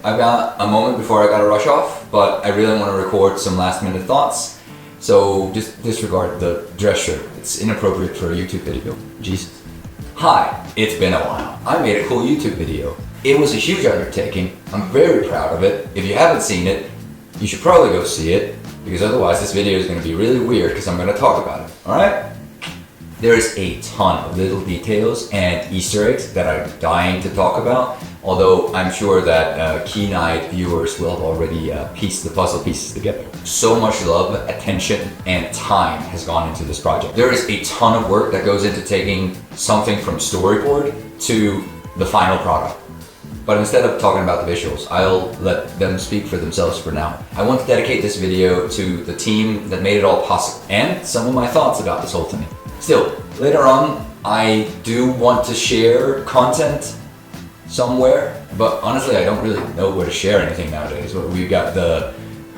I've got a moment before I gotta rush off, but I really want to record some last minute thoughts. So just disregard the dress shirt. It's inappropriate for a YouTube video. Jesus. Hi, it's been a while. I made a cool YouTube video. It was a huge undertaking. I'm very proud of it. If you haven't seen it, you should probably go see it, because otherwise this video is going to be really weird because I'm going to talk about it. Alright? There is a ton of little details and Easter eggs that I'm dying to talk about, although I'm sure that keen-eyed viewers will have already pieced the puzzle pieces together. So much love, attention, and time has gone into this project. There is a ton of work that goes into taking something from storyboard to the final product. But instead of talking about the visuals, I'll let them speak for themselves for now. I want to dedicate this video to the team that made it all possible, and some of my thoughts about this whole thing. Still, later on, I do want to share content somewhere, but honestly, I don't really know where to share anything nowadays. We've got the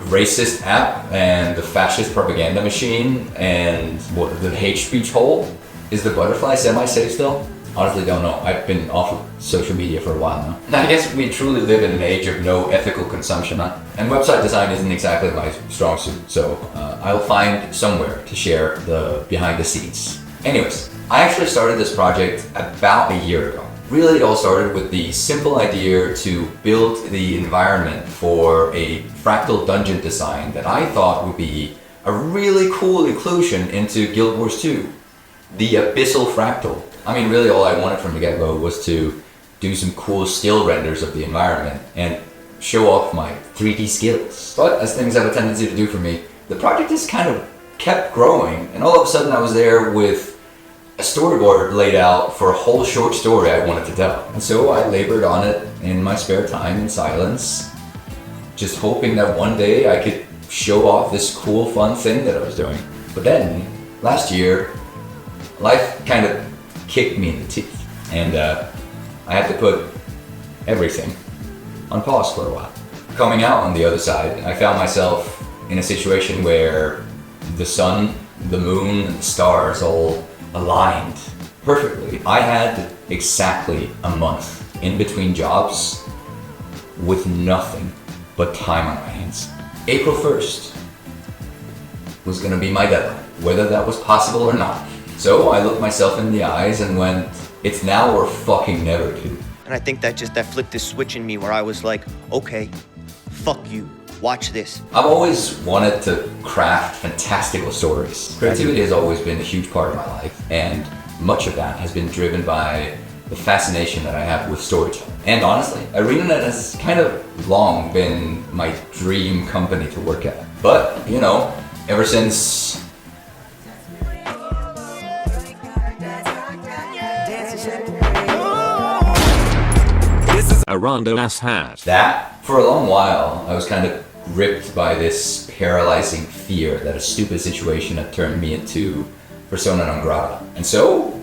racist app and the fascist propaganda machine and what, the hate speech hole. Is the butterfly semi-safe still? Honestly, don't know. I've been off of social media for a while now. I guess we truly live in an age of no ethical consumption, huh? And website design isn't exactly my strong suit, so I'll find somewhere to share the behind the scenes. Anyways, I actually started this project about a year ago. Really, it all started with the simple idea to build the environment for a fractal dungeon design that I thought would be a really cool inclusion into Guild Wars 2. The Abyssal Fractal. I mean, really all I wanted from the get-go was to do some cool still renders of the environment and show off my 3D skills. But as things have a tendency to do for me, the project just kind of kept growing, and all of a sudden I was there with a storyboard laid out for a whole short story I wanted to tell. And so I labored on it in my spare time in silence, just hoping that one day I could show off this cool, fun thing that I was doing. But then, last year, life kind of kicked me in the teeth, and I had to put everything on pause for a while. Coming out on the other side, I found myself in a situation where the sun, the moon, and the stars all aligned perfectly. I had exactly a month in between jobs with nothing but time on my hands. April 1st was gonna be my deadline, whether that was possible or not. So I looked myself in the eyes and went, it's now or fucking never, dude. And I think that flipped this switch in me where I was like, okay, fuck you, watch this. I've always wanted to craft fantastical stories. Creativity has always been a huge part of my life, and much of that has been driven by the fascination that I have with storytelling. And honestly, ArenaNet has kind of long been my dream company to work at. But, you know, ever since a random ass hat. That, for a long while, I was kind of gripped by this paralyzing fear that a stupid situation had turned me into persona non grata. And so,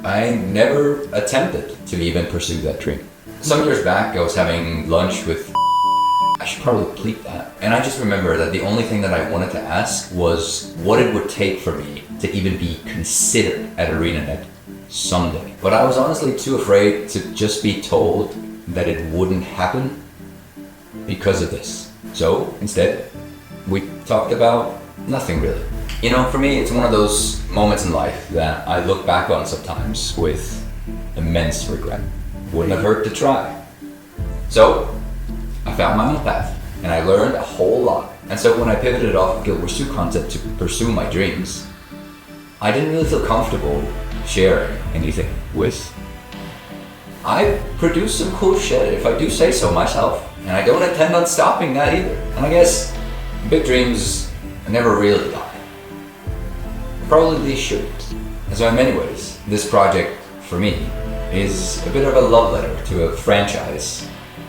I never attempted to even pursue that dream. Some years back, I was having lunch with I should probably bleep that. And I just remember that the only thing that I wanted to ask was what it would take for me to even be considered at ArenaNet someday. But I was honestly too afraid to just be told that it wouldn't happen because of this. So instead, we talked about nothing really. You know, for me, it's one of those moments in life that I look back on sometimes with immense regret. Wouldn't have hurt to try. So I found my own path, and I learned a whole lot. And so when I pivoted off of Guild Wars 2 concept to pursue my dreams, I didn't really feel comfortable sharing anything with. I produced some cool shit, if I do say so myself, and I don't intend on stopping that either. And I guess big dreams never really die. Probably they shouldn't. And so in many ways, this project, for me, is a bit of a love letter to a franchise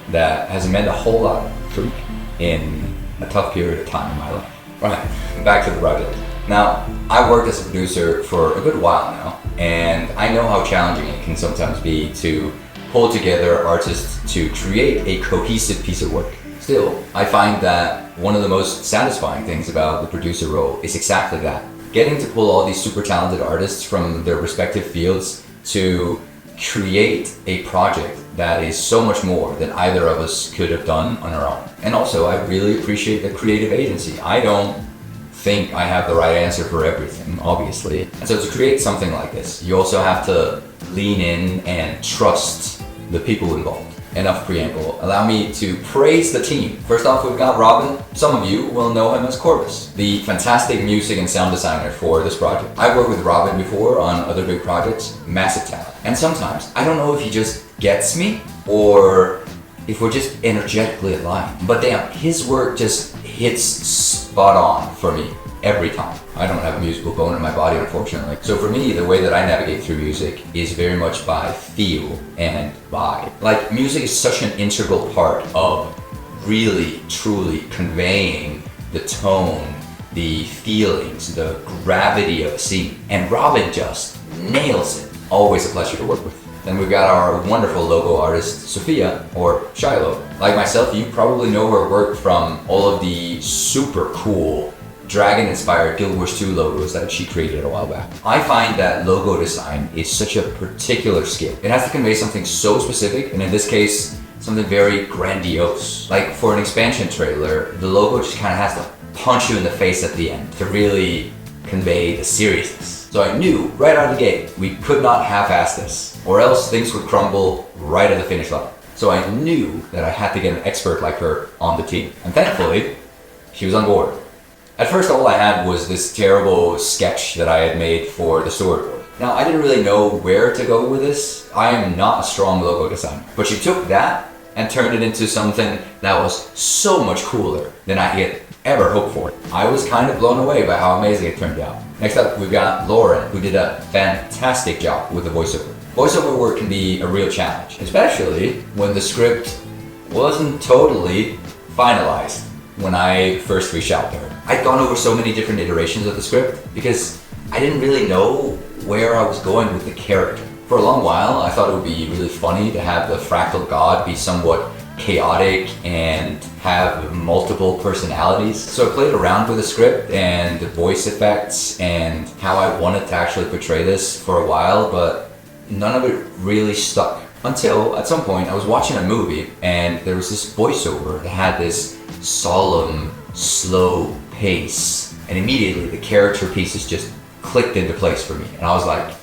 that has meant a whole lot for me in a tough period of time in my life. Right, back to the project. Now, I've worked as a producer for a good while now, and I know how challenging it can sometimes be to pull together artists to create a cohesive piece of work. Still, I find that one of the most satisfying things about the producer role is exactly that. Getting to pull all these super talented artists from their respective fields to create a project that is so much more than either of us could have done on our own. And also, I really appreciate the creative agency. I don't think I have the right answer for everything, obviously. And so to create something like this, you also have to lean in and trust the people involved. Enough preamble. Allow me to praise the team. First off, we've got Robin. Some of you will know him as Corvus, the fantastic music and sound designer for this project. I've worked with Robin before on other big projects, massive talent. And sometimes, I don't know if he just gets me or if we're just energetically aligned. But damn, his work just hits spot on for me every time. I don't have a musical bone in my body, unfortunately. So for me, the way that I navigate through music is very much by feel and vibe. Like, music is such an integral part of really, truly conveying the tone, the feelings, the gravity of a scene. And Robin just nails it. Always a pleasure to work with. Then we've got our wonderful logo artist, Sophia, or Shiloh. Like myself, you probably know her work from all of the super cool dragon-inspired Guild Wars 2 logos that she created a while back. I find that logo design is such a particular skill. It has to convey something so specific, and in this case, something very grandiose. Like for an expansion trailer, the logo just kind of has to punch you in the face at the end to really convey the seriousness. So I knew right out of the gate, we could not half-ass this, or else things would crumble right at the finish line. So I knew that I had to get an expert like her on the team. And thankfully, she was on board. At first, all I had was this terrible sketch that I had made for the storyboard. Now, I didn't really know where to go with this. I am not a strong logo designer. But she took that and turned it into something that was so much cooler than I had ever hoped for. I was kind of blown away by how amazing it turned out. Next up, we've got Lauren, who did a fantastic job with the voiceover. Voiceover work can be a real challenge, especially when the script wasn't totally finalized when I first reached out to her. I'd gone over so many different iterations of the script because I didn't really know where I was going with the character. For a long while, I thought it would be really funny to have the fractal god be somewhat chaotic and have multiple personalities. So I played around with the script and the voice effects and how I wanted to actually portray this for a while, but none of it really stuck. Until at some point I was watching a movie and there was this voiceover that had this solemn, slow pace, and immediately the character pieces just clicked into place for me, and I was like,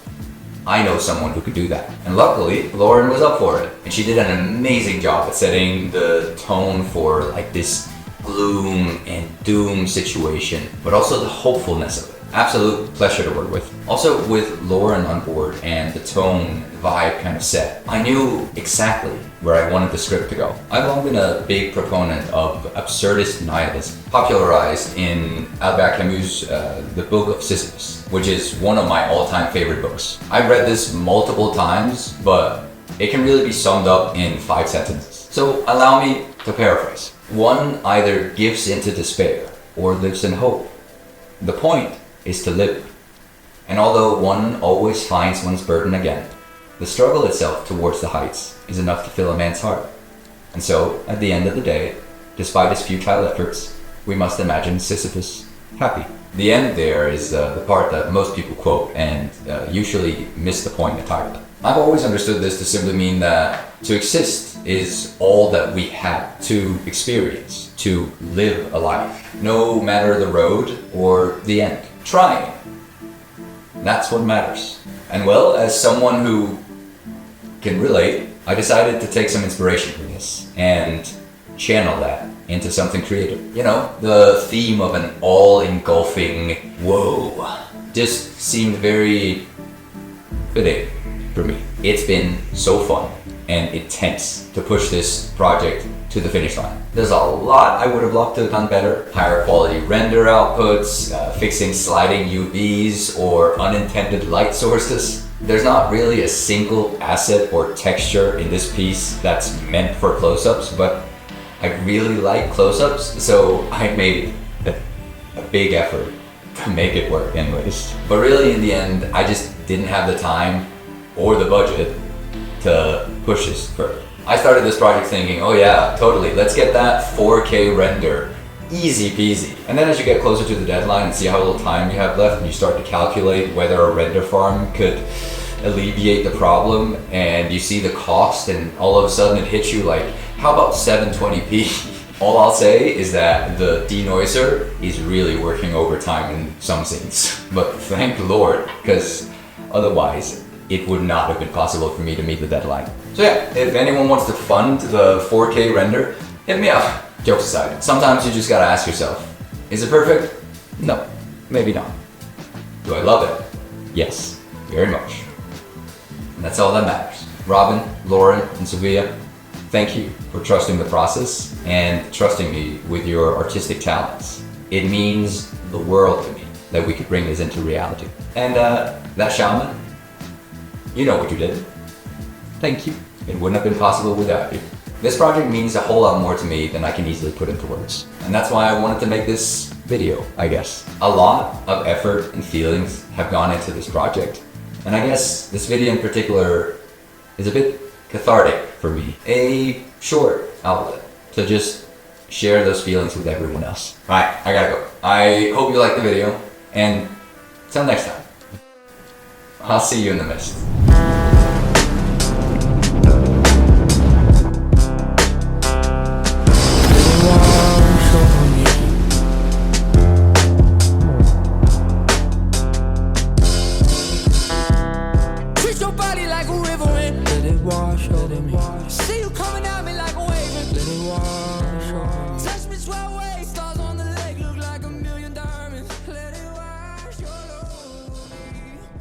I know someone who could do that. And luckily, Lauren was up for it, and she did an amazing job at setting the tone for like this gloom and doom situation, but also the hopefulness of it. Absolute pleasure to work with. Also, with Lauren on board and the tone, vibe kind of set, I knew exactly where I wanted the script to go. I've long been a big proponent of absurdist nihilism, popularized in Albert Camus' The Book of Sisyphus, which is one of my all-time favorite books. I've read this multiple times, but it can really be summed up in 5 sentences. So allow me to paraphrase. One either gives into despair or lives in hope. The point is to live. And although one always finds one's burden again, the struggle itself towards the heights is enough to fill a man's heart. And so, at the end of the day, despite his futile efforts, we must imagine Sisyphus happy. The end there is the part that most people quote and usually miss the point entirely. I've always understood this to simply mean that to exist is all that we have to experience, to live a life, no matter the road or the end. Trying. That's what matters. And well, as someone who can relate, I decided to take some inspiration from this and channel that into something creative. You know, the theme of an all-engulfing whoa just seemed very fitting for me. It's been so fun and intense to push this project to the finish line. There's a lot I would have loved to have done better. Higher quality render outputs, fixing sliding UVs or unintended light sources. There's not really a single asset or texture in this piece that's meant for close-ups, but I really like close-ups, so I made a big effort to make it work anyways. But really in the end, I just didn't have the time or the budget to push this further. I started this project thinking, oh yeah, totally, let's get that 4K render. Easy peasy. And then as you get closer to the deadline and see how little time you have left and you start to calculate whether a render farm could alleviate the problem and you see the cost and all of a sudden it hits you like, how about 720p? All I'll say is that the denoiser is really working overtime in some scenes. But thank the Lord, because otherwise it would not have been possible for me to meet the deadline. So yeah, if anyone wants to fund the 4K render, hit me up. Jokes aside, sometimes you just gotta ask yourself, is it perfect? No, maybe not. Do I love it? Yes, very much. And that's all that matters. Robin, Lauren, and Sophia, thank you for trusting the process and trusting me with your artistic talents. It means the world to me that we could bring this into reality. And that shaman, you know what you did. Thank you. It wouldn't have been possible without you. This project means a whole lot more to me than I can easily put into words. And that's why I wanted to make this video, I guess. A lot of effort and feelings have gone into this project. And I guess this video in particular is a bit cathartic for me. A short outlet to just share those feelings with everyone else. Alright, I gotta go. I hope you liked the video, and till next time, I'll see you in the mist. See you coming at me like a wave. Let it wash. Touch me, swell away.